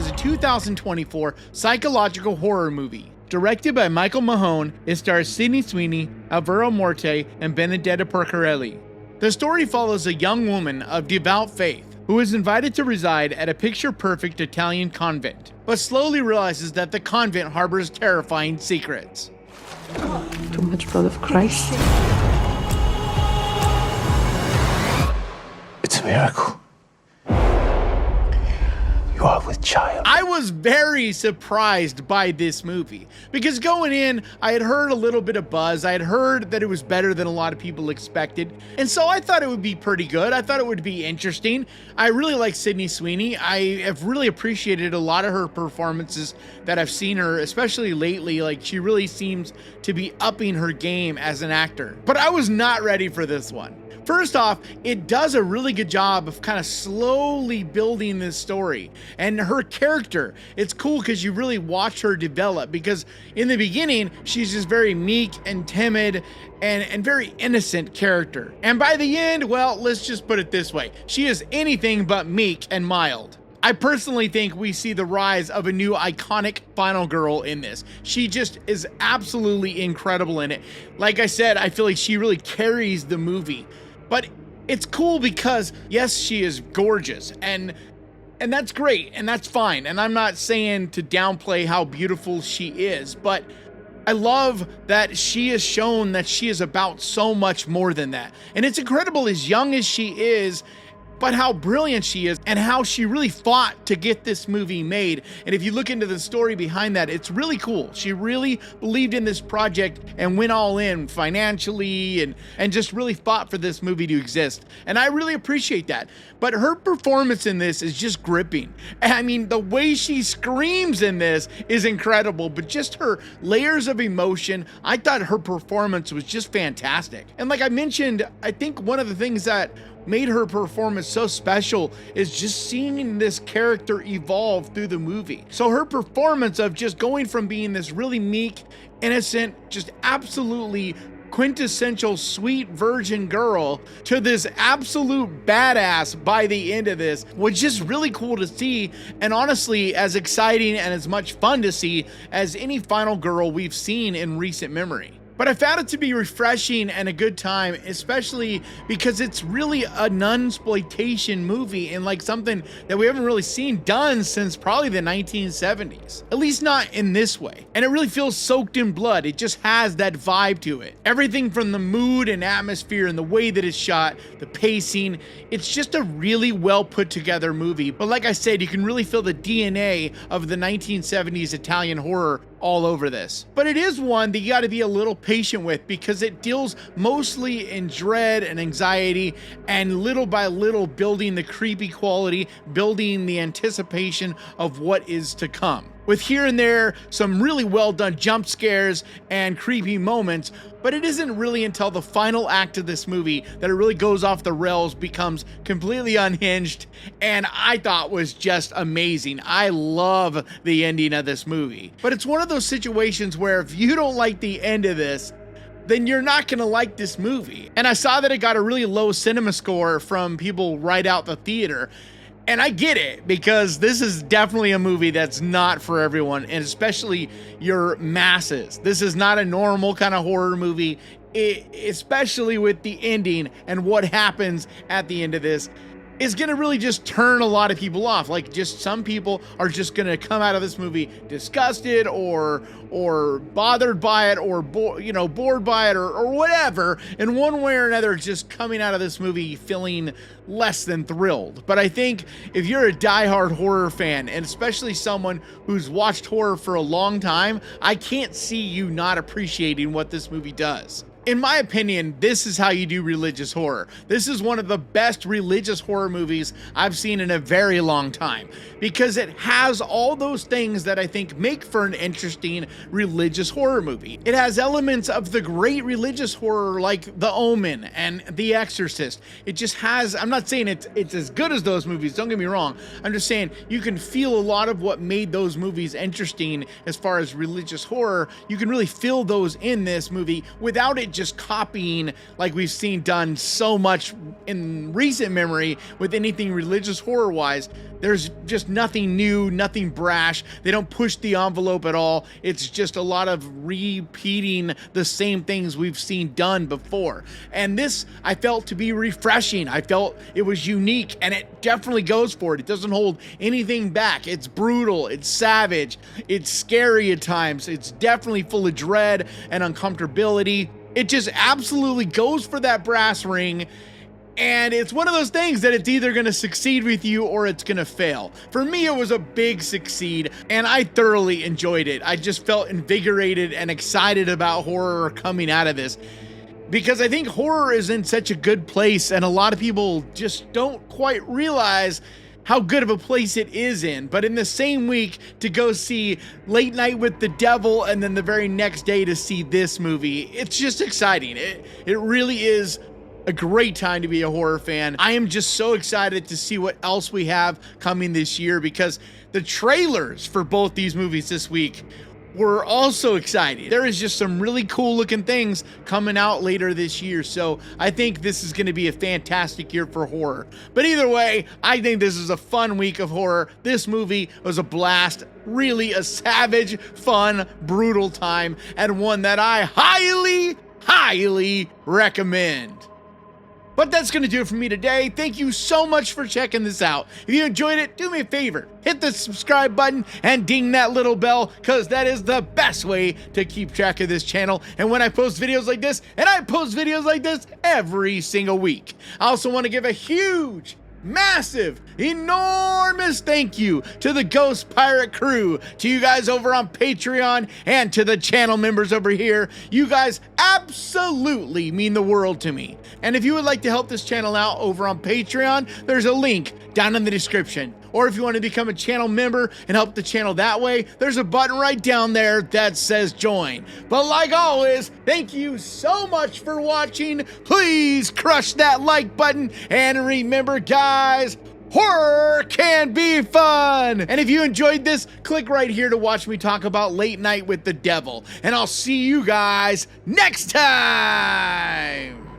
is a 2024 psychological horror movie. Directed by Michael Mahone, it stars Sydney Sweeney, Alvaro Morte, and Benedetta Percarelli. The story follows a young woman of devout faith who is invited to reside at a picture-perfect Italian convent, but slowly realizes that the convent harbors terrifying secrets. Too much blood of Christ. It's a miracle. You are with child. I was very surprised by this movie because going in, I had heard a little bit of buzz. I had heard that it was better than a lot of people expected. And so I thought it would be pretty good. I thought it would be interesting. I really like Sydney Sweeney. I have really appreciated a lot of her performances that I've seen her, especially lately. Like, she really seems to be upping her game as an actor. But I was not ready for this one. First off, it does a really good job of kind of slowly building this story. And her character, it's cool because you really watch her develop, because in the beginning, she's just very meek and timid and very innocent character. And by the end, well, let's just put it this way. She is anything but meek and mild. I personally think we see the rise of a new iconic final girl in this. She just is absolutely incredible in it. Like I said, I feel like she really carries the movie. But it's cool because, yes, she is gorgeous, and that's great, and that's fine. And I'm not saying to downplay how beautiful she is, but I love that she has shown that she is about so much more than that. And it's incredible, as young as she is, but how brilliant she is and how she really fought to get this movie made. And if you look into the story behind that, it's really cool. She really believed in this project and went all in financially and just really fought for this movie to exist. And I really appreciate that. But her performance in this is just gripping. I mean, the way she screams in this is incredible, but just her layers of emotion, I thought her performance was just fantastic. And like I mentioned, I think one of the things that made her performance so special is just seeing this character evolve through the movie. So her performance of just going from being this really meek, innocent, just absolutely quintessential sweet virgin girl to this absolute badass by the end of this was just really cool to see, and honestly as exciting and as much fun to see as any final girl we've seen in recent memory. But I found it to be refreshing and a good time, especially because it's really a nunsploitation movie and like something that we haven't really seen done since probably the 1970s. At least not in this way. And it really feels soaked in blood. It just has that vibe to it. Everything from the mood and atmosphere and the way that it's shot, the pacing, it's just a really well put together movie. But like I said, you can really feel the DNA of the 1970s Italian horror all over this. But it is one that you got to be a little patient with because it deals mostly in dread and anxiety and little by little building the creepy quality, building the anticipation of what is to come. With here and there some really well done jump scares and creepy moments, but it isn't really until the final act of this movie that it really goes off the rails, becomes completely unhinged, and I thought was just amazing. I love the ending of this movie. But it's one of those situations where if you don't like the end of this, then you're not gonna like this movie. And I saw that it got a really low cinema score from people right out the theater. And I get it, because this is definitely a movie that's not for everyone, and especially your masses. This is not a normal kind of horror movie, especially with the ending and what happens at the end of this. Is gonna really just turn a lot of people off. Like, just some people are just gonna come out of this movie disgusted or bothered by it, or bored by it, or whatever. In one way or another, just coming out of this movie feeling less than thrilled. But I think if you're a diehard horror fan, and especially someone who's watched horror for a long time, I can't see you not appreciating what this movie does. In my opinion, this is how you do religious horror. This is one of the best religious horror movies I've seen in a very long time, because it has all those things that I think make for an interesting religious horror movie. It has elements of the great religious horror like The Omen and The Exorcist. It just has, I'm not saying it's as good as those movies, don't get me wrong. I'm just saying you can feel a lot of what made those movies interesting as far as religious horror. You can really feel those in this movie without it just copying like we've seen done so much in recent memory with anything religious horror wise. There's just nothing new, nothing brash. They don't push the envelope at all. It's just a lot of repeating the same things we've seen done before. And this I felt to be refreshing. I felt it was unique, and it definitely goes for it. It doesn't hold anything back. It's brutal, it's savage, it's scary at times. It's definitely full of dread and uncomfortability. It just absolutely goes for that brass ring. And it's one of those things that it's either going to succeed with you or it's going to fail. For me, it was a big succeed, and I thoroughly enjoyed it. I just felt invigorated and excited about horror coming out of this, because I think horror is in such a good place, and a lot of people just don't quite realize how good of a place it is in. But in the same week, to go see Late Night with the Devil, and then the very next day to see this movie, it's just exciting. It really is a great time to be a horror fan. I am just so excited to see what else we have coming this year, because the trailers for both these movies this week were also exciting. There is just some really cool looking things coming out later this year. So I think this is going to be a fantastic year for horror. But either way, I think this is a fun week of horror. This movie was a blast. Really a savage, fun, brutal time, and one that I highly recommend. But that's going to do it for me today. Thank you so much for checking this out. If you enjoyed it, do me a favor. Hit the subscribe button and ding that little bell, because that is the best way to keep track of this channel. And when I post videos like this, and I post videos like this every single week. I also want to give a huge, massive, enormous thank you to the Ghost Pirate crew, to you guys over on Patreon, and to the channel members over here. You guys absolutely mean the world to me. And if you would like to help this channel out over on Patreon, there's a link down in the description. Or if you want to become a channel member and help the channel that way, there's a button right down there that says join. But like always, thank you so much for watching. Please crush that like button, and remember guys, horror can be fun. And if you enjoyed this, click right here to watch me talk about Late Night with the Devil. And I'll see you guys next time.